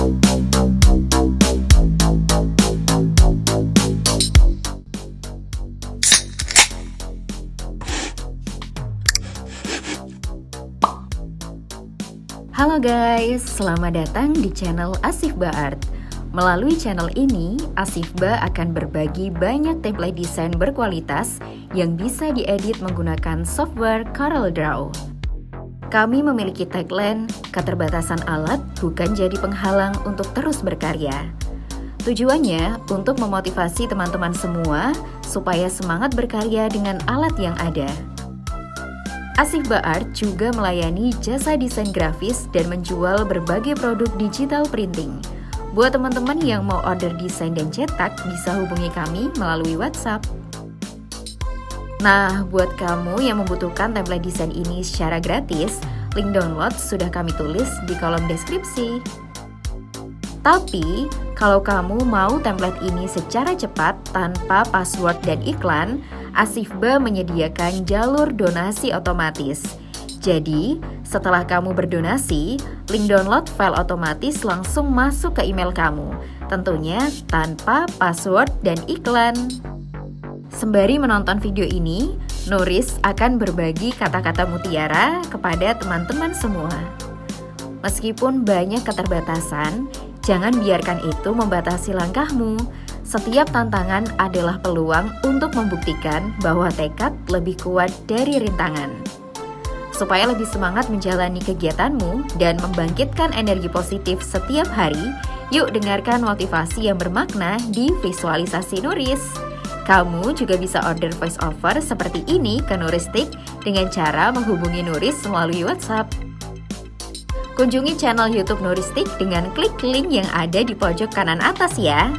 Halo guys, selamat datang di channel Asifba Art. Melalui channel ini, Asifba akan berbagi banyak template desain berkualitas yang bisa diedit menggunakan software CorelDRAW. Kami memiliki tagline, keterbatasan alat bukan jadi penghalang untuk terus berkarya. Tujuannya untuk memotivasi teman-teman semua supaya semangat berkarya dengan alat yang ada. Asifba Art juga melayani jasa desain grafis dan menjual berbagai produk digital printing. Buat teman-teman yang mau order desain dan cetak, bisa hubungi kami melalui WhatsApp. Nah, buat kamu yang membutuhkan template desain ini secara gratis, link download sudah kami tulis di kolom deskripsi. Tapi, kalau kamu mau template ini secara cepat tanpa password dan iklan, Asifba menyediakan jalur donasi otomatis. Jadi, setelah kamu berdonasi, link download file otomatis langsung masuk ke email kamu, tentunya tanpa password dan iklan. Sembari menonton video ini, Nuris akan berbagi kata-kata mutiara kepada teman-teman semua. Meskipun banyak keterbatasan, jangan biarkan itu membatasi langkahmu. Setiap tantangan adalah peluang untuk membuktikan bahwa tekad lebih kuat dari rintangan. Supaya lebih semangat menjalani kegiatanmu dan membangkitkan energi positif setiap hari, yuk dengarkan motivasi yang bermakna di visualisasi Nuris. Kamu juga bisa order voice over seperti ini ke Nuristik dengan cara menghubungi Nuris melalui WhatsApp. Kunjungi channel YouTube Nuristik dengan klik link yang ada di pojok kanan atas ya.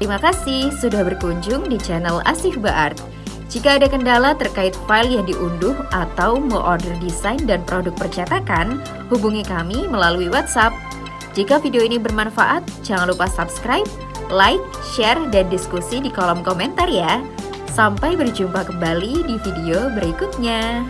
Terima kasih sudah berkunjung di channel Asifba Art. Jika ada kendala terkait file yang diunduh atau mau order desain dan produk percetakan, hubungi kami melalui WhatsApp. Jika video ini bermanfaat, jangan lupa subscribe, like, share, dan diskusi di kolom komentar ya. Sampai berjumpa kembali di video berikutnya.